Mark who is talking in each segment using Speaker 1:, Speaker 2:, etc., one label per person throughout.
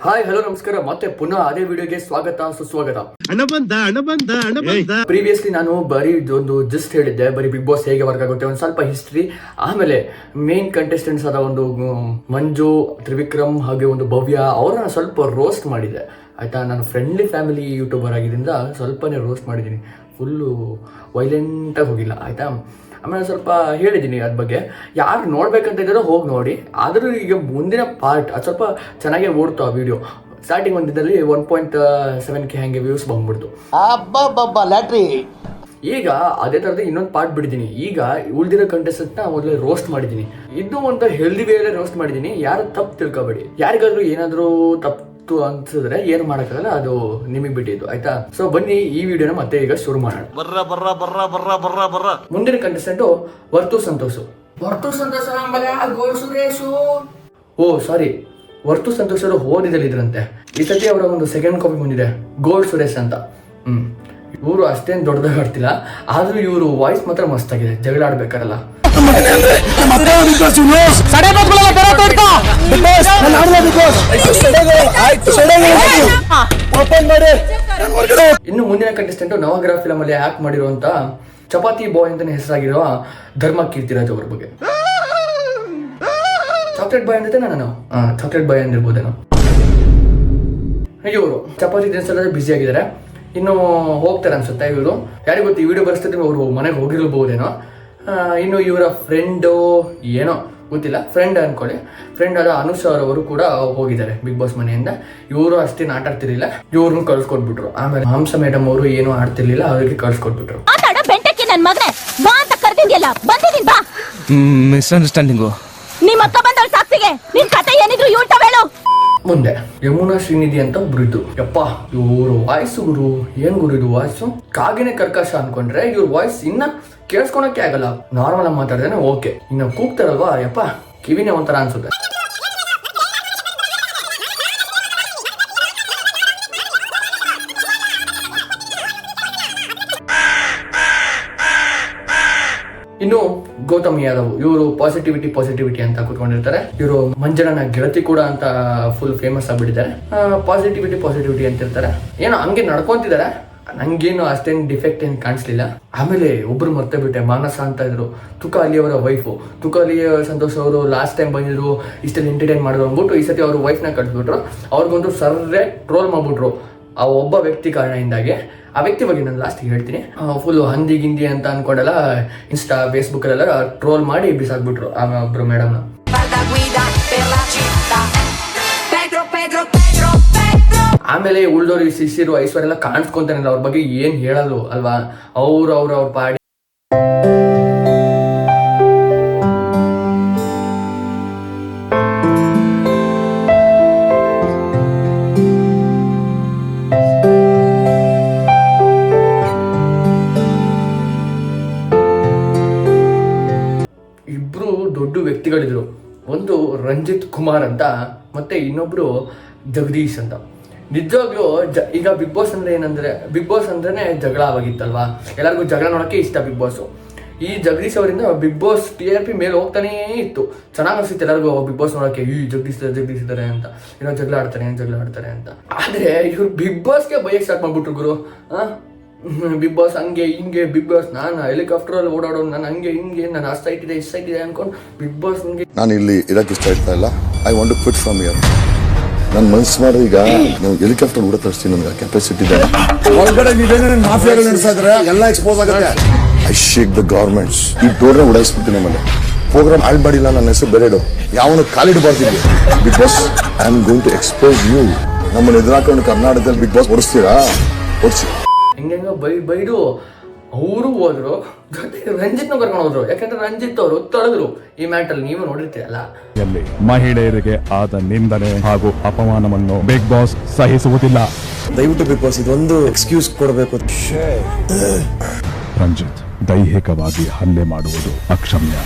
Speaker 1: Hi hello ನಮಸ್ಕಾರ. ಮತ್ತೆ ಪುನಃ ಅದೇ ವಿಡಿಯೋಗೆ ಸ್ವಾಗತ ಸುಸ್ವಾಗತ. ಪ್ರೀವಿಯಸ್ಲಿ ನಾನು ಬರೀ ಒಂದು ಜಸ್ಟ್ ಹೇಳಿದ್ದೆ, ಬರೀ ಬಿಗ್ ಬಾಸ್ ಹೇಗೆ ವರ್ಕ್ ಆಗುತ್ತೆ, ಒಂದು ಸ್ವಲ್ಪ ಹಿಸ್ಟ್ರಿ, ಆಮೇಲೆ ಮೇನ್ ಕಂಟೆಸ್ಟೆಂಟ್ಸ್ ಆದ ಒಂದು ಮಂಜು, ತ್ರಿವಿಕ್ರಮ್ ಹಾಗೆ ಒಂದು ಭವ್ಯ ಅವರನ್ನ ಸ್ವಲ್ಪ ರೋಸ್ಟ್ ಮಾಡಿದೆ ಆಯ್ತಾ. ನಾನು ಫ್ರೆಂಡ್ಲಿ ಫ್ಯಾಮಿಲಿ ಯೂಟ್ಯೂಬರ್ ಆಗಿದ್ದರಿಂದ ಸ್ವಲ್ಪನೇ ರೋಸ್ಟ್ ಮಾಡಿದ್ದೀನಿ, ಫುಲ್ಲು ವೈಲೆಂಟಾಗಿ ಹೋಗಿಲ್ಲ ಆಯಿತಾ. ಆಮೇಲೆ ಸ್ವಲ್ಪ ಹೇಳಿದ್ದೀನಿ ಅದ್ರ ಬಗ್ಗೆ, ಯಾರು ನೋಡ್ಬೇಕಂತ ಇದ್ದಾರೋ ಹೋಗಿ ನೋಡಿ. ಆದರೂ ಈಗ ಮುಂದಿನ ಪಾರ್ಟ್ ಅದು ಸ್ವಲ್ಪ ಚೆನ್ನಾಗೇ ಓಡ್ತು ಆ ವಿಡಿಯೋ. ಸ್ಟಾರ್ಟಿಂಗ್ ಒಂದಿದ್ದಲ್ಲಿ 1.7K ಹಾಗೆ ವ್ಯೂಸ್ ಬಂದ್ಬಿಡ್ತು.
Speaker 2: ಲ್ಯಾಟ್ರಿ.
Speaker 1: ಈಗ ಅದೇ ಥರದ ಇನ್ನೊಂದು ಪಾರ್ಟ್ ಬಿಟ್ಟಿದ್ದೀನಿ. ಈಗ ಉಳಿದಿರೋ ಕಂಟೆಸ್ಟೆಂಟ್ನ ಮೊದಲೇ ರೋಸ್ಟ್ ಮಾಡಿದ್ದೀನಿ. ಇದು ಒಂದು ಹೆಲ್ದಿ ವೇಲೆ ರೋಸ್ಟ್ ಮಾಡಿದ್ದೀನಿ. ಯಾರು ತಪ್ಪು ತಿಳ್ಕೊಬೇಡಿ. ಯಾರಿಗಾದ್ರೂ ಏನಾದರೂ ತಪ್ಪು ಅನ್ಸಿದ್ರೆ ಏನು ಮಾಡೋಕ್ಕಾಗಲ್ಲ, ಅದು ನಿಮಗೆ ಬಿಟ್ಟಿದ್ದು ಆಯ್ತಾ. ಸೊ ಬನ್ನಿ ಈ ವಿಡಿಯೋನ ಮತ್ತೆ ಈಗ ಶುರು ಮಾಡೋಣ. ಮುಂದಿನ ಕಂಟೆಸ್ಟೆಂಟು ವರ್ತು ಸಂತೋಷ್. ಓ ಸಾರಿ, ವರ್ತು ಸಂತೋಷ್ ಅವರು ಓದಿದಲ್ಲಿ ಇದ್ರಂತೆ. ಈ ಸತಿ ಅವರ ಒಂದು ಸೆಕೆಂಡ್ ಕಾಪಿ ಬಂದಿದೆ, ಗೋಲ್ಡ್ ಸುರೇಶ್ ಅಂತ. ಇವರು ಅಷ್ಟೇನು ದೊಡ್ಡದಾಗಿ ಆಡ್ತಿಲ್ಲ, ಆದ್ರೂ ಇವರು ವಾಯ್ಸ್ ಮಾತ್ರ ಮಸ್ತ್ ಆಗಿದೆ ಜಗಳ ಆಡ್ಬೇಕಾರಲ್ಲ. ಇನ್ನು ಮುಂದಿನ ಕಂಟೆಸ್ಟೆಂಟ್ ನವಗ್ರಹ ಫಿಲಮ್ ಅಲ್ಲಿ ಆಕ್ಟ್ ಮಾಡಿರುವಂತ ಚಪಾತಿ ಬಾಯ್ ಅಂತಾನೆ ಹೆಸರಾಗಿರುವ ಧರ್ಮ ಕೀರ್ತಿರಾಜ್ ಅವ್ರ ಬಗ್ಗೆ. ಚಾಕ್ಲೇಟ್ ಬಾಯ್ ಅಂದಿದ್ದೆ ನಾನು, ಚಾಕ್ಲೇಟ್ ಬಾಯ್ ಅಂದಿರ್ಬೋದೇನೋ. ಇವರು ಚಪಾತಿ ತಿನ್ಸಲ್ಲ ಬ್ಯುಸಿ ಆಗಿದ್ದಾರೆ, ಇನ್ನು ಹೋಗ್ತಾರೆ ಅನ್ಸುತ್ತೆ. ಇವರು ಯಾರಿಗೂ ಗೊತ್ತು, ಈ ವಿಡಿಯೋ ಬರ್ಸ್ತಿದ್ರೆ ಅವರು ಮನೆಗೆ ಹೋಗಿರ್ಬೋದೇನೋ. ಇನ್ನು ಇವರ ಫ್ರೆಂಡು ಏನೋ ಗೊತ್ತಿಲ್ಲ, ಫ್ರೆಂಡ್ ಅನ್ಕೊಳ್ಳಿ, ಫ್ರೆಂಡ್ ಆದ ಅನುಷ್ ಅವರು ಕೂಡ ಹೋಗಿದ್ದಾರೆ ಬಿಗ್ ಬಾಸ್ ಮನೆಯಿಂದ. ಇವರು ಅಷ್ಟೇನು ಆಟ ಆಡ್ತಿರ್ಲಿಲ್ಲ, ಇವ್ರನ್ನ ಕಳ್ಸ್ಕೊಟ್ಬಿಟ್ರು. ಆಮೇಲೆ ಹಂಸ ಮೇಡಮ್ ಅವರು ಏನು ಆಡ್ತಿರ್ಲಿಲ್ಲ, ಅವ್ರಿಗೆ ಕಳ್ಸ್ಕೊಟ್ಬಿಟ್ರು.
Speaker 3: ಮಿಸ್ಅಂಡರ್ಸ್ಟ್ಯಾಂಡಿಂಗು.
Speaker 1: ಮುಂದೆ ಯಮುನಾ ಶ್ರೀನಿಧಿ ಅಂತ ಒಬ್ರು ಇದ್ದು. ಯಪ್ಪ ಇವ್ರು ವಾಯ್ಸ್ ಗುರು, ಏನ್ ಗುರು ಇದು ವಾಯ್ಸು, ಕಾಗಿನೇ ಕರ್ಕಶ ಅನ್ಕೊಂಡ್ರೆ ಇವ್ರ ವಾಯ್ಸ್ ಇನ್ನ ಕೇಳಿಸ್ಕೊಳಕ್ಕೆ ಆಗಲ್ಲ. ನಾರ್ಮಲ್ ಆಗಿ ಮಾತಾಡಿದ್ರೆ ಓಕೆ, ಇನ್ನು ಕೂಗ್ತಾರಲ್ವಾ ಯಪ್ಪ ಕಿವಿನೇ ಒಂಥರ ಅನ್ಸುತ್ತೆ. ಇನ್ನು ಗೌತಮ್ ಯಾದವ್, ಇವರು ಪಾಸಿಟಿವಿಟಿ ಅಂತ ಕೂತ್ಕೊಂಡಿರ್ತಾರೆ. ಇವರು ಮಂಜನನ ಗೆಳತಿ ಕೂಡ ಅಂತ ಫುಲ್ ಫೇಮಸ್ ಆಗ್ಬಿಟ್ಟಿದ್ದಾರೆ. ಪಾಸಿಟಿವಿಟಿ ಅಂತ ಇರ್ತಾರೆ. ಏನೋ ಹಂಗೆ ನಡ್ಕೊಂತಿದ್ದಾರೆ, ನಂಗೇನು ಅಷ್ಟೇನು ಡಿಫೆಕ್ಟ್ ಏನು ಕಾಣಿಸ್ಲಿಲ್ಲ. ಆಮೇಲೆ ಒಬ್ರು ಮರ್ತೇ ಬಿಟ್ಟೆ, ಮಾನಸ ಅಂತ ಇದ್ರು, ತುಕಾಲಿ ಅವರ ವೈಫು. ತುಕಾಲಿ ಸಂತೋಷ್ ಅವರು ಲಾಸ್ಟ್ ಟೈಮ್ ಬಂದಿದ್ರು, ಇಷ್ಟೆಲ್ಲ ಎಂಟರ್ಟೈನ್ ಮಾಡಿದ್ರು ಅಂದ್ಬಿಟ್ಟು ಈ ಸತಿ ಅವರು ವೈಫ್ನ ಕಟ್ಬಿಟ್ರು. ಅವ್ರಿಗೊಂದು ಸರ್ರೆ ಟ್ರೋಲ್ ಮಾಡ್ಬಿಟ್ರು ಆ ಒಬ್ಬ ವ್ಯಕ್ತಿ ಕಾರಣದಿಂದಾಗಿ. ಆ ವ್ಯಕ್ತಿ ಬಗ್ಗೆ ನಾನು ಲಾಸ್ಟಿಗೆ ಹೇಳ್ತೀನಿ. ಫುಲ್ ಹಂದಿ ಗಿಂದಿ ಅಂತ ಅನ್ಕೊಂಡೆಲ್ಲ ಇನ್ಸ್ಟಾ ಫೇಸ್ಬುಕ್ಕಲ್ಲೆಲ್ಲ ಟ್ರೋಲ್ ಮಾಡಿ ಬಿಸಾಕ್ಬಿಟ್ರು ಆ ಒಬ್ರು ಮೇಡಮ್ನ. ಆಮೇಲೆ ಉಳ್ದವ್ರು ಶಿಶಿರು ಐಶ್ವರ್ಯ ಎಲ್ಲ ಕಾಣಿಸ್ಕೊಂತಾನಿಲ್ಲ, ಅವ್ರ ಬಗ್ಗೆ ಏನ್ ಹೇಳಲ್ಲ ಅಲ್ವಾ. ಅವ್ರ ಪಾಡಿ ಇಬ್ರು ದೊಡ್ಡ ವ್ಯಕ್ತಿಗಳಿದ್ರು. ಒಂದು ರಂಜಿತ್ ಕುಮಾರ್ ಅಂತ, ಮತ್ತೆ ಇನ್ನೊಬ್ರು ಜಗದೀಶ್ ಅಂತ. ನಿಜವಾಗ್ಲೂ ಈಗ ಬಿಗ್ ಬಾಸ್ ಅಂದ್ರೆ ಏನಂದ್ರೆ, ಬಿಗ್ ಬಾಸ್ ಅಂದ್ರೇನೆ ಜಗಳ ಆಗಿತ್ತಲ್ವಾ, ಎಲ್ಲರಿಗೂ ಜಗಳ ನೋಡೋಕ್ಕೆ ಇಷ್ಟ ಬಿಗ್ ಬಾಸ್. ಈ ಜಗದೀಶ್ ಅವರಿಂದ ಬಿಗ್ ಬಾಸ್ TRP ಮೇಲೆ ಹೋಗ್ತಾನೇ ಇತ್ತು. ಚೆನ್ನಾಗಿ ಅನಿಸುತ್ತೆ ಎಲ್ಲರಿಗೂ ಬಿಗ್ ಬಾಸ್ ನೋಡೋಕ್ಕೆ, ಈ ಜಗದೀಶ್ ಇದ್ದಾರೆ ಅಂತ, ಏನೋ ಜಗಳ ಆಡ್ತಾರೆ ಅಂತ. ಆದ್ರೆ ಇವ್ರು ಬಿಗ್ ಬಾಸ್ಗೆ ಬೈಯಕ್ಕೆ ಸ್ಟಾರ್ಟ್ ಮಾಡ್ಬಿಟ್ರು ಗುರು. ಬಿಗ್ ಬಾಸ್ ಹಂಗೆ ಹಿಂಗೆ, ಬಿಗ್ ಬಾಸ್ ನಾನು ಹೆಲಿಕಾಪ್ಟರ್ ಅಲ್ಲಿ ಓಡಾಡೋದು, ನಾನು ಹಂಗೆ ಹಿಂಗೆ, ನಾನು ಅಷ್ಟು ಸೈಟ್ ಇದೆ ಅನ್ಕೊಂಡು ಬಿಗ್ ಬಾಸ್
Speaker 4: ನಾನು ಇಲ್ಲಿ ಇರಕ್ಕೆ ಇಷ್ಟ ಆಗ್ತಾ ಇಲ್ಲ. I want to quit from here. ನಾನು ಮನ್ಸು ಮಾಡಿ ಈಗ ನೀವು ಹೆಲಿಕಾಪ್ಟರ್ ಕೂಡ ತರಿಸ್ತೀನಿ, ನನಗೆ ಕೆಪಾಸಿಟಿ ಇದೆ. ಹೊರಗಡೆ ನೀವೇನೇನು ಮಾಫಿಯಾಗಳು ನಡೆಸ್ತಾ ಇದ್ರೆ ಎಲ್ಲ ಎಕ್ಸ್ಪೋಸ್ ಆಗುತ್ತೆ. I shake the governments. ಈ ಟೋರ್ನ ಉಡಾಯಿಸ್ಬಿಡ್ತೀನಿ. ಆಮೇಲೆ ಪ್ರೋಗ್ರಾಮ್ ಆಳ್ಬಾಡಿಲ್ಲ, ನನ್ನ ಹೆಸರು ಬೆರೆಡು, ಯಾವನು ಕಾಲಿಡಬಾರ್ದಿದೆ. Bigg Boss I am going to expose you. ನಮ್ಮನ್ನು ಎದುರಾಕೊಂಡು ಕರ್ನಾಟಕದಲ್ಲಿ ಬಿಗ್ ಬಾಸ್ ಓಡಿಸ್ತೀರಾ, ಓಡಿಸಿ.
Speaker 1: ಹೆಂಗ ಬೈದು ಅವರು ಹೋದ್ರು, ಜೊತೆಗೆ ರಂಜಿತ್ನ ಕರ್ಕೊಂಡು ಹೋದ್ರು. ಯಾಕಂದ್ರೆ ರಂಜಿತ್ ಅವರು ತೊಳೆದ್ರು ಈ ಮ್ಯಾಟಲ್ಲಿ, ನೀವು ನೋಡಿರ್ತೀರಲ್ಲ.
Speaker 5: ಮಹಿಳೆಯರಿಗೆ ಆದ ನಿಂದನೆ ಹಾಗೂ ಅಪಮಾನವನ್ನು ಬಿಗ್ ಬಾಸ್ ಸಹಿಸುವುದಿಲ್ಲ.
Speaker 2: ದಯವಿಟ್ಟು ಬಿಗ್ ಬಾಸ್ ಇದೊಂದು ಎಕ್ಸ್ಕ್ಯೂಸ್ ಕೊಡಬೇಕು.
Speaker 5: ರಂಜಿತ್ ದೈಹಿಕವಾಗಿ ಹಲ್ಲೆ ಮಾಡುವುದು ಅಕ್ಷಮ್ಯ.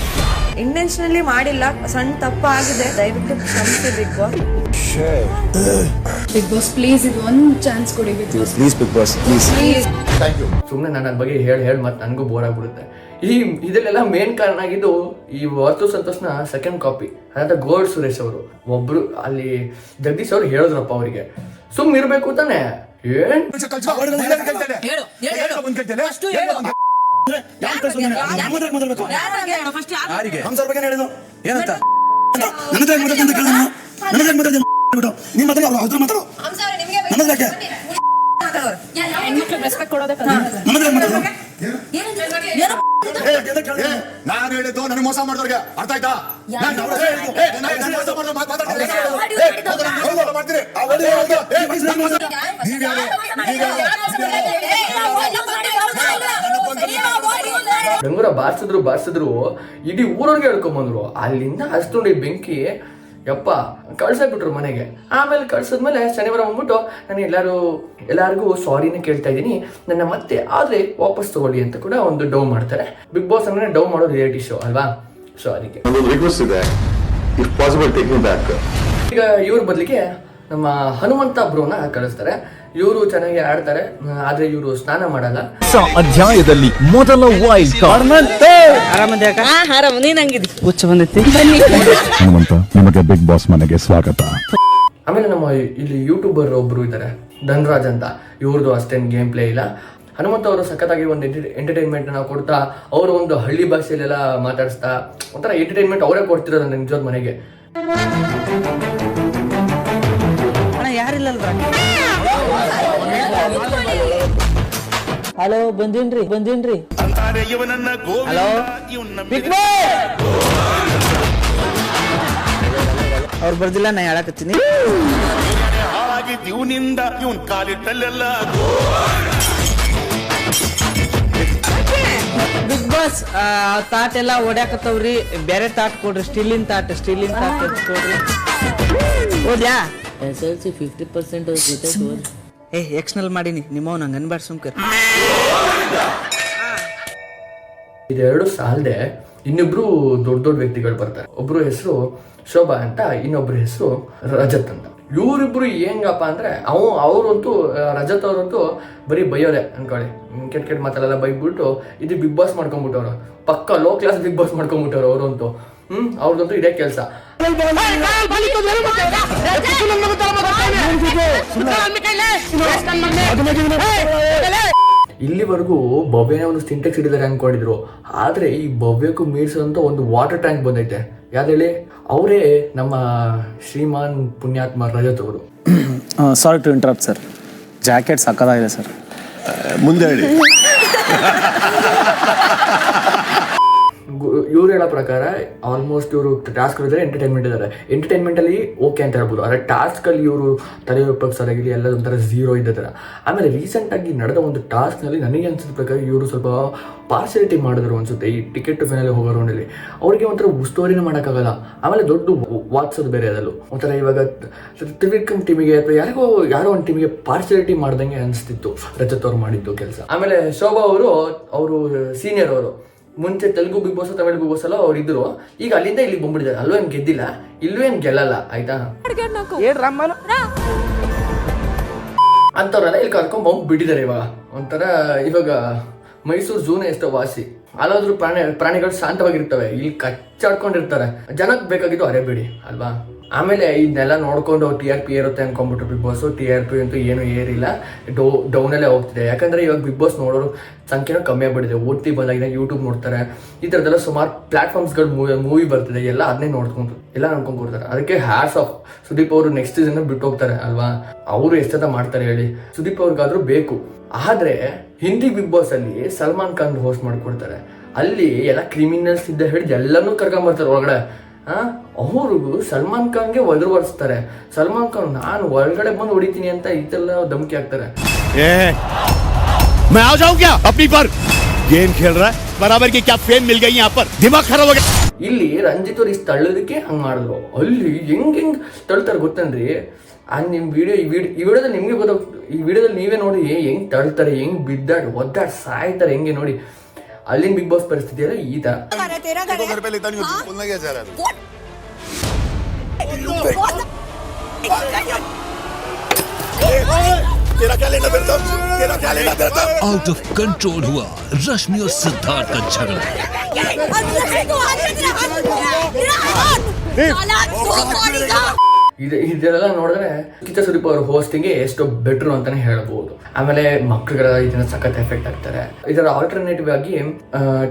Speaker 6: ಇಂಟೆನ್ಷನಲಿ ಮಾಡಿಲ್ಲ, ಸಣ್ಣ ತಪ್ಪ ಆಗಿದೆ, ದಯವಿಟ್ಟು ಕ್ಷಮಿಸಿ Bigg Boss.
Speaker 7: Bigg Boss please ಇದು ಒಂದು ಚಾನ್ಸ್ ಕೊಡಿ Bigg Boss.
Speaker 2: Please Bigg Boss please.
Speaker 1: ಸುಮ್ಮನೆ ನಾನು ಅದ್ರ ಬಗ್ಗೆ ಹೇಳಿ ಮತ್ತೆ ನನಗೂ ಬೋರ್ ಆಗ್ಬಿಡುತ್ತೆ. ಇದಲ್ಲೆಲ್ಲ ಮೇನ್ ಕಾರಣ ಆಗಿದ್ದು ಈ ವರ್ತು ಸಂತೋಷ್ನ ಸೆಕೆಂಡ್ ಕಾಪಿ ಅದಂತ ಗೋಲ್ಡ್ ಸುರೇಶ್ ಅವರು ಒಬ್ರು ಅಲ್ಲಿ ಜಗದೀಶ್ ಅವರು ಹೇಳಿದ್ರಪ್ಪ ಅವರಿಗೆ ಸುಮ್ ಇರ್ಬೇಕು ತಾನೆ ಏನ್
Speaker 4: ನಾನು ಹೇಳಿದ್ದು ನನಗೆ ಮೋಸ ಮಾಡಿದವ್ರಿಗೆ ಅರ್ಥ ಆಯ್ತಾ
Speaker 1: ಡಂಗುರ ಬಾರಿಸಿದ್ರು ಇಡೀ ಊರವ್ರಿಗೆ ಹೇಳ್ಕೊಂಬಂದ್ರು. ಅಲ್ಲಿಂದ ಹಚ್ಕೊಂಡು ಬೆಂಕಿ ಯಪ್ಪ ಕಳ್ಸಾಕ್ಬಿಟ್ರು ಮನೆಗೆ. ಆಮೇಲೆ ಕಳ್ಸಿದ್ಮೇಲೆ ಶನಿವಾರ ಬಂದ್ಬಿಟ್ಟು ನಾನು ಎಲ್ಲರಿಗೂ ಸಾರಿನ ಕೇಳ್ತಾ ಇದ್ದೀನಿ, ನನ್ನ ಮತ್ತೆ ಆದ್ರೆ ವಾಪಸ್ ತಗೊಳ್ಳಿ ಅಂತ ಕೂಡ ಒಂದು ಡೌ ಮಾಡ್ತಾರೆ. ಬಿಗ್ ಬಾಸ್ ಅಂದ್ರೆ ಡೌ ಮಾಡೋ ರಿಯಾಲಿಟಿ ಶೋ ಅಲ್ವಾ, ಸೊ ಅದಕ್ಕೆ
Speaker 4: ರಿಕ್ವೆಸ್ಟ್ ಇದೆ, ಇಫ್ ಪಾಸಿಬಲ್ ಟೇಕಿಂಗ್ ಬ್ಯಾಕ್.
Speaker 1: ಈಗ ಇವ್ರ ಬದಲಿಗೆ ನಮ್ಮ ಹನುಮಂತ ಬ್ರೋನ ಕಳಿಸ್ತಾರೆ. ಇವರು ಚೆನ್ನಾಗಿ ಆಡ್ತಾರೆ, ಆದ್ರೆ ಇವರು ಸ್ನಾನ ಮಾಡಲ್ಲ.
Speaker 3: ಅಧ್ಯಾಯದಲ್ಲಿ ಮೊದಲ ವೈಲ್ಡ್ ಕಾರ್ಡ್
Speaker 5: ಹನುಮಂತ, ನಿಮಗೆ ಬಿಗ್ ಬಾಸ್ ಮನೆಗೆ ಸ್ವಾಗತ.
Speaker 1: ಆಮೇಲೆ ನಮ್ಮ ಇಲ್ಲಿ ಯೂಟ್ಯೂಬರ್ ಒಬ್ರು ಇದ್ದಾರೆ ಧನ್ರಾಜ್ ಅಂತ, ಇವ್ರದ್ದು ಅಷ್ಟೇನು ಗೇಮ್ ಪ್ಲೇ ಇಲ್ಲ. ಹನುಮಂತ ಅವರು ಸಖತ್ತಾಗಿ ಒಂದು ಎಂಟರ್ಟೈನ್ಮೆಂಟ್ ನ ಕೊಡ್ತಾ, ಅವರು ಒಂದು ಹಳ್ಳಿ ಭಾಷೆಯಲ್ಲೆಲ್ಲ ಮಾತಾಡಿಸ್ತಾ ಒಂಥರ ಎಂಟರ್ಟೈನ್ಮೆಂಟ್ ಅವರೇ ಕೊಡ್ತಿರೋದು ನನ್ನ ನಿಜವಾದ ಮನೆಗೆ.
Speaker 8: ಹಲೋ ಬಂದಿನ್ರಿ ಹಲೋ ಅವ್ರು ಬರ್ದಿಲ್ಲ, ನಾ ಹೇಳಕತ್ತೀನಿ.
Speaker 9: ಇವನಿಂದ ಇವನ್ ಕಾಲಿಟ್ಟಲ್ಲೆಲ್ಲ
Speaker 8: ಬಿಗ್ ಬಾಸ್ ತಾಟ್ ಎಲ್ಲ ಓಡ್ಯಾಕತ್ತವ್ರಿ, ಬೇರೆ ತಾಟ್ ಕೊಡ್ರಿ, ಸ್ಟೀಲಿನ ತಾಟ್ ಕೊಡ್ರಿ. ಓದ್ಯಾ SLC 50% ಎಕ್ಸ್ನಲ್ ಮಾಡೀನಿ, ನಿಮ್ಮವ್ ನಂಗೆ ಅನ್ಬಾರ್ದು ಸುಮ್ಕರ್.
Speaker 1: ಇದೆರಡು ಸಾಲದೆ ಇನ್ನಿಬ್ರು ದೊಡ್ಡ ವ್ಯಕ್ತಿಗಳು ಬರ್ತಾರೆ. ಒಬ್ರು ಹೆಸರು ಶೋಭಾ ಅಂತ, ಇನ್ನೊಬ್ರು ಹೆಸರು ರಜತ್ ಅಂತ. ಇವರಿಬ್ರು ಹೆಂಗಪ್ಪ ಅಂದ್ರೆ ಅವ್ರಂತೂ ರಜತ್ ಅವರಂತೂ ಬರೀ ಬೈಯೋದೆ ಅನ್ಕೊಳ್ಳಿ, ಕೆಟ್ಟ ಮಾತೆಲ್ಲ ಬೈದ್ಬಿಟ್ಟು ಇದು ಬಿಗ್ ಬಾಸ್ ಮಾಡ್ಕೊಂಡ್ಬಿಟ್ಟವ್ರು, ಪಕ್ಕ ಲೋ ಕ್ಲಾಸ್ ಬಿಗ್ ಬಾಸ್ ಮಾಡ್ಕೊಂಡ್ಬಿಟ್ಟವ್ರು ಅವರಂತೂ. ಅವ್ರದಂತೂ ಇದೇ ಕೆಲಸ. ಇಲ್ಲಿವರೆಗೂ ಭವ್ಯನೇ ಒಂದು ಸಿಂಟೆಕ್ಸ್ ಹಿಡಿದಾರೆ ಅನ್ಕೊಂಡಿದ್ರು, ಆದ್ರೆ ಈ ಭವ್ಯಕ್ಕೂ ಮೀರಿಸೋಂತ ಒಂದು ವಾಟರ್ ಟ್ಯಾಂಕ್ ಬಂದೈತೆ. ಯಾವ್ದು ಹೇಳಿ? ಅವರೇ ನಮ್ಮ ಶ್ರೀಮಾನ್ ಪುಣ್ಯಾತ್ಮ ರಜತ್ ಅವರು.
Speaker 10: Sorry to interrupt sir, jacket ಸಕ್ಕತ್ತಾಗಿದೆ ಸರ್.
Speaker 4: ಮುಂದೆ ಹೇಳಿ.
Speaker 1: ಇವ್ರು ಹೇಳೋ ಪ್ರಕಾರ ಆಲ್ಮೋಸ್ಟ್ ಇವರು ಟಾಸ್ಕ್ ಇದ್ದಾರೆ, ಎಂಟರ್ಟೈನ್ಮೆಂಟ್ ಇದ್ದಾರೆ. ಎಂಟರ್ಟೈನ್ಮೆಂಟಲ್ಲಿ ಓಕೆ ಅಂತ ಹೇಳ್ಬೋದು, ಆದರೆ ಟಾಸ್ಕಲ್ಲಿ ಇವರು ತಲೆ ಉಪಯೋಗಿಸೋದಾಗಲಿ ಎಲ್ಲ ಒಂಥರ ಝೀರೋ ಇದ್ದ ಥರ. ಆಮೇಲೆ ರೀಸೆಂಟಾಗಿ ನಡೆದ ಒಂದು ಟಾಸ್ಕ್ನಲ್ಲಿ ನನಗೆ ಅನ್ಸಿದ ಪ್ರಕಾರ ಇವರು ಸ್ವಲ್ಪ ಪಾರ್ಶಿಯಾಲಿಟಿ ಮಾಡಿದ್ರು ಅನ್ಸುತ್ತೆ. ಈ ಟಿಕೆಟ್ ಫೈನಲ್ ಹೋಗೋ ರೌಂಡಲ್ಲಿ ಅವ್ರಿಗೆ ಒಂಥರ ಉಸ್ತುವಾರಿನೇ ಮಾಡೋಕ್ಕಾಗಲ್ಲ. ಆಮೇಲೆ ದೊಡ್ಡ ವಾಟ್ಸೋದು ಬೇರೆ ಅದಲ್ಲೂ ಒಂಥರ ಇವಾಗ ತ್ರಿವಿಕ್ರಮ್ ಟೀಮಿಗೆ ಅಥವಾ ಯಾರೋ ಒಂದು ಟೀಮಿಗೆ ಪಾರ್ಶಿಯಾಲಿಟಿ ಮಾಡ್ದಂಗೆ ಅನಿಸ್ತಿತ್ತು ರಜತ್ ಅವ್ರು ಮಾಡಿದ್ದು ಕೆಲಸ. ಆಮೇಲೆ ಶೋಭಾ ಅವರು ಸೀನಿಯರ್ ಅವರು, ಮುಂಚೆ Telugu Bigg Boss Tamil Bigg Boss ಎಲ್ಲ ಅವ್ರು ಇದ್ರು, ಈಗ ಅಲ್ಲಿಂದ ಇಲ್ಲಿಗೆ ಬಂದ್ಬಿಟ್ಟಿದ್ದಾರೆ. ಅಲ್ಲೂ ಏನ್ ಗೆದ್ದಿಲ್ಲ, ಇಲ್ಲೂ ಏನ್ ಗೆಲ್ಲಲ್ಲ, ಆಯ್ತಾ? ಅಂತವ್ರೆಲ್ಲ ಇಲ್ಲಿ ಕರ್ಕೊಂಡ್ ಬಂದ್ಬಿಟ್ಟಿದ್ದಾರೆ. ಇವಾಗ ಮೈಸೂರು ಝೂನೇ ಎಷ್ಟೋ ವಾಸಿ, ಅಲ್ಲಾದ್ರೂ ಪ್ರಾಣಿಗಳು ಶಾಂತವಾಗಿರ್ತವೆ, ಇಲ್ಲಿ ಕಚ್ಚಾಡ್ಕೊಂಡಿರ್ತಾರೆ. ಜನಕ್ಕೆ ಬೇಕಾಗಿದ್ದು ಅರೆ ಬಿಡಿ ಅಲ್ವಾ? ಆಮೇಲೆ ಇದನ್ನೆಲ್ಲ ನೋಡ್ಕೊಂಡು TRP ಏರುತ್ತೆ ಅನ್ಕೊಂಡ್ಬಿಟ್ರು ಬಿಗ್ ಬಾಸ್. TRP ಅಂತೂ ಏನು ಏರಿಲ್ಲ, ಡೌನಲ್ಲೇ ಹೋಗ್ತಿದೆ. ಯಾಕಂದ್ರೆ ಇವಾಗ ಬಿಗ್ ಬಾಸ್ ನೋಡೋರು ಸಂಖ್ಯೆನೂ ಕಮ್ಮಿ ಆಗ್ಬಿಟ್ಟಿದೆ. OTT ಬಂದಾಗಿನ ಯೂಟ್ಯೂಬ್ ನೋಡ್ತಾರೆ, ಈ ಥರದ್ದೆಲ್ಲ ಸುಮಾರು ಪ್ಲಾಟ್ಫಾರ್ಮ್ಸ್ಗಳು ಮೂವಿ ಬರ್ತಿದೆ, ಎಲ್ಲ ಅದನ್ನೇ ನೋಡ್ಕೊಂಡ್ಕೊಡ್ತಾರೆ. ಅದಕ್ಕೆ ಹ್ಯಾಟ್ಸ್ ಆಫ್. ಸುದೀಪ್ ಅವರು ನೆಕ್ಸ್ಟ್ ಸೀಸನ್ ಬಿಟ್ಟು ಹೋಗ್ತಾರೆ ಅಲ್ವಾ? ಅವರು ಎಷ್ಟದ ಮಾಡ್ತಾರೆ ಹೇಳಿ? ಸುದೀಪ್ ಅವ್ರಿಗಾದ್ರೂ ಬೇಕು. ಆದ್ರೆ ಹಿಂದಿ ಬಿಗ್ ಬಾಸ್ ಅಲ್ಲಿ ಸಲ್ಮಾನ್ ಖಾನ್ ಹೋಸ್ಟ್ ಮಾಡ್ಕೊಡ್ತಾರೆ. ಅಲ್ಲಿ ಎಲ್ಲ ಕ್ರಿಮಿನಲ್ಸ್ ಇದ್ದ ಹಿಡಿದು ಎಲ್ಲನೂ ಕರ್ಕೊಂಬರ್ತಾರೆ ಒಳಗಡೆ. ಅವ್ರಿಗೂ ಸಲ್ಮಾನ್ ಖಾನ್ಗೆ ಒದರ್ವರ್ಸ್ತಾರೆ. ಸಲ್ಮಾನ್ ಖಾನ್ ನಾನು ಒಳಗಡೆ ಬಂದು ಹೊಡಿತೀನಿ ಅಂತ ಇದೆಲ್ಲ ಧಮಕಿ ಹಾಕ್ತಾರೆ.
Speaker 9: मैं आ जाऊं क्या अपनी पर गेम खेल रहा है बराबर की क्या फेम मिल गई यहाँ पर दिमाग खराब हो गया.
Speaker 1: ಇಲ್ಲಿ ರಂಜಿತ್ ಅವ್ರು ಇಷ್ಟು ತಳ್ಳೋದಕ್ಕೆ ಹಂಗೆ ಮಾಡಿದ್ರು. ಅಲ್ಲಿ ಹೆಂಗ್ ತಳ್ತಾರೆ ಗೊತ್ತನ್ರಿ? ನಿಮ್ ಈ ವಿಡಿಯೋದಲ್ಲಿ ನಿಮ್ಗೆ ಗೊತ್ತಾಗ್ತದೆ. ಈ ವಿಡಿಯೋದಲ್ಲಿ ನೀವೇ ನೋಡಿ ಹೆಂಗ್ ತಳ್ತಾರೆ, ಹೆಂಗ್ ಒದ್ದಾಡ್ ಸಾಯ್ತಾರೆ, ಹೆಂಗೆ ನೋಡಿ. ಅಲ್ಲಿನ ಬಿಗ್ ಬಾಸ್ ಪರಿಸ್ಥಿತಿ ಎಲ್ಲ ಈ ತರ.
Speaker 9: तेरा क्या लेना मेरे साथ? तेरा क्या लेना मेरे साथ?
Speaker 3: आउट ऑफ कंट्रोल हुआ रश्मि और सिद्धार्थ का झगड़ा।
Speaker 1: ಇದೆಲ್ಲ ನೋಡಿದ್ರೆ ಕಿಚ್ಚ ಸುದೀಪ್ ಅವ್ರ ಹೋಸ್ಟಿಂಗ್ಗೆ ಎಷ್ಟು ಬೆಟ್ರು ಅಂತಾನೆ ಹೇಳ್ಬೋದು. ಆಮೇಲೆ ಮಕ್ಕಳುಗಳ ಇದನ್ನ ಸಖತ್ ಎಫೆಕ್ಟ್ ಆಗ್ತಾರೆ. ಇದರ ಆಲ್ಟರ್ನೇಟಿವ್ ಆಗಿ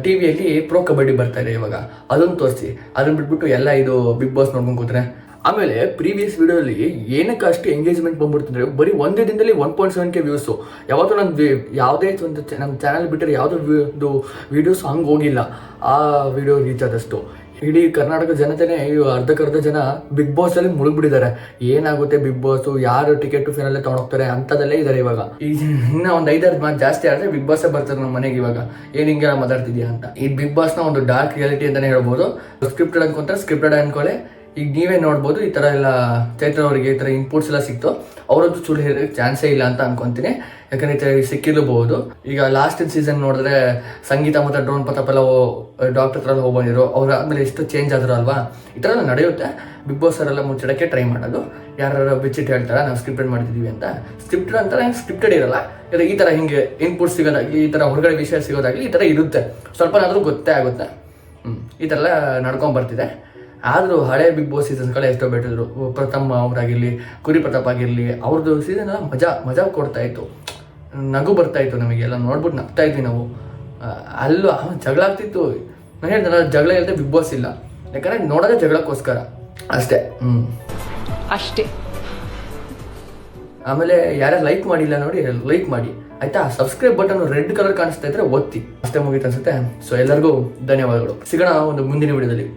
Speaker 1: ಟಿವಿಯಲ್ಲಿ ಪ್ರೋ ಕಬಡ್ಡಿ ಬರ್ತಾ ಇದೆ ಇವಾಗ, ಅದನ್ನ ತೋರಿಸಿ. ಅದನ್ನ ಬಿಟ್ಬಿಟ್ಟು ಎಲ್ಲ ಇದು ಬಿಗ್ ಬಾಸ್ ನೋಡ್ಕೊಂಡು ಕೂತ್ರೆ. ಆಮೇಲೆ ಪ್ರೀವಿಯಸ್ ವಿಡಿಯೋಲಿ ಏನಕ್ಕೆ ಅಷ್ಟು ಎಂಗೇಜ್ಮೆಂಟ್ ಬಂದ್ಬಿಡ್ತಿದ್ರೆ ಬರೀ ಒಂದೇ ದಿನದಲ್ಲಿ 1.7K ವ್ಯೂಸು. ಯಾವತ್ತೂ ನಂದು ಯಾವುದೇ ಒಂದು ನಮ್ಮ ಚಾನಲ್ ಬಿಟ್ಟರೆ ಯಾವುದೋ ವಿಡಿಯೋಸ್ ಹಂಗೆ ಹೋಗಿಲ್ಲ ಆ ವಿಡಿಯೋ ರೀಚ್ ಆದಷ್ಟು. ಇಡೀ ಕರ್ನಾಟಕ ಜನತೆನೇ ಅರ್ಧಕ್ಕರ್ಧ ಜನ ಬಿಗ್ ಬಾಸ್ ಅಲ್ಲಿ ಮುಳುಗ್ಬಿಟ್ಟಿದ್ದಾರೆ. ಏನಾಗುತ್ತೆ ಬಿಗ್ ಬಾಸ್, ಯಾರು ಟಿಕೆಟ್ ಫೈನಲ್ಲೇ ತೊಗೊಂಡೋಗ್ತಾರೆ ಅಂಥದ್ದಲ್ಲೇ ಇದ್ದಾರೆ ಇವಾಗ. ಇನ್ನ ಒಂದು 5-6 ಮಾತು ಜಾಸ್ತಿ ಆದರೆ ಬಿಗ್ ಬಾಸ್ ಬರ್ತಾರೆ ನಮ್ಮ ಮನೆಗೆ ಇವಾಗ. ಏನು ಹಿಂಗೆಲ್ಲ ಮಾತಾಡ್ತಿದ್ಯಾ ಅಂತ. ಈ ಬಿಗ್ ಬಾಸ್ನ ಒಂದು ಡಾರ್ಕ್ ರಿಯಾಲಿಟಿ ಅಂತಾನೆ ಹೇಳ್ಬೋದು. ಸ್ಕ್ರಿಪ್ಟೆಡ್ ಅನ್ಕೊಂತಾರೆ, ಸ್ಕ್ರಿಪ್ಟೆಡ್ ಅನ್ಕೊಳ್ಳಿ. ಈಗ ನೀವೇ ನೋಡ್ಬೋದು ಈ ಥರ ಎಲ್ಲ ಚೈತ್ರ ಅವರಿಗೆ ಈ ಥರ ಇನ್ಪುಟ್ಸ್ ಎಲ್ಲ ಸಿಕ್ತು. ಅವರದ್ದು ಸುಳ್ಳು ಹೇಳೋಕ್ಕೆ ಚಾನ್ಸೇ ಇಲ್ಲ ಅಂತ ಅನ್ಕೊಂತೀನಿ. ಯಾಕಂದರೆ ಸಿಕ್ಕಿರಬಹುದು. ಈಗ ಲಾಸ್ಟ್ ಸೀಸನ್ ನೋಡಿದ್ರೆ ಸಂಗೀತ ಮತ್ತು ಡ್ರೋನ್ ಪ್ರತಾಪ್ ಎಲ್ಲ ಡಾಕ್ಟರ್ ಹತ್ರ ಹೋಗಿ ಬಂದಿದ್ರು. ಅವ್ರು ಆದಮೇಲೆ ಎಷ್ಟು ಚೇಂಜ್ ಆದ್ರು ಅಲ್ವಾ. ಈ ಥರ ಎಲ್ಲ ನಡೆಯುತ್ತೆ. ಬಿಗ್ ಬಾಸ್ ಅವರೆಲ್ಲ ಮುಚ್ಚಿಡೋಕ್ಕೆ ಟ್ರೈ ಮಾಡೋದು. ಯಾರು ಬಿಚ್ಚಿಟ್ಟು ಹೇಳ್ತಾರೆ ನಾವು ಸ್ಕ್ರಿಪ್ಟೆಡ್ ಮಾಡ್ತಿದ್ದೀವಿ ಅಂತ. ಸ್ಕ್ರಿಪ್ಟೆಡ್ ಅಂತಾರೆ, ಸ್ಕ್ರಿಪ್ಟೆಡ್ ಇರಲ್ಲ. ಈ ಥರ ಹಿಂಗೆ ಇನ್ಪುಟ್ ಸಿಗೋದಾಗಲಿ, ಈ ಥರ ಹೊರಗಡೆ ವಿಷಯ ಸಿಗೋದಾಗಲಿ ಈ ಥರ ಇರುತ್ತೆ. ಸ್ವಲ್ಪನಾದರೂ ಗೊತ್ತೇ ಆಗುತ್ತೆ. ಈ ಥರ ಎಲ್ಲ ನಡ್ಕೊಂಡು ಬರ್ತಿದೆ. ಆದರೂ ಹಳೆ ಬಿಗ್ ಬಾಸ್ ಸೀಸನ್ಸ್ಗಳೇ ಎಷ್ಟೋ ಬೆಟ್ಟಿದ್ರು. ಪ್ರಥಮ್ ಅವರಾಗಿರಲಿ, ಕುರಿ ಪ್ರತಾಪ್ ಆಗಿರಲಿ, ಅವ್ರದ್ದು ಸೀಸನ್ ಎಲ್ಲ ಮಜಾ ಕೊಡ್ತಾಯಿತ್ತು. ನಗು ಬರ್ತಾಯಿತ್ತು ನಮಗೆಲ್ಲ ನೋಡ್ಬಿಟ್ಟು ನಗ್ತಾ ಇದ್ವಿ ನಾವು. ಅಲ್ಲೂ ಜಗಳ ಆಗ್ತಿತ್ತು. ನಾನು ಹೇಳ್ದೆ ಜಗಳ ಇಲ್ಲದೆ ಬಿಗ್ ಬಾಸ್ ಇಲ್ಲ. ಯಾಕಂದರೆ ನೋಡೋದೇ ಜಗಳಕ್ಕೋಸ್ಕರ ಅಷ್ಟೇ.
Speaker 6: ಅಷ್ಟೇ.
Speaker 1: ಆಮೇಲೆ ಯಾರ್ಯಾರು ಲೈಕ್ ಮಾಡಿಲ್ಲ ನೋಡಿ, ಲೈಕ್ ಮಾಡಿ ಆಯ್ತಾ. ಸಬ್ಸ್ಕ್ರೈಬ್ ಬಟನ್ ರೆಡ್ ಕಲರ್ ಕಾಣಿಸ್ತಾ ಇದ್ರೆ ಒತ್ತಿ. ಅಷ್ಟೇ ಮುಗೀತು ಅನ್ಸುತ್ತೆ. ಸೊ ಎಲ್ಲರಿಗೂ ಧನ್ಯವಾದಗಳು. ಸಿಗೋಣ ಒಂದು ಮುಂದಿನ ವಿಡಿಯೋದಲ್ಲಿ.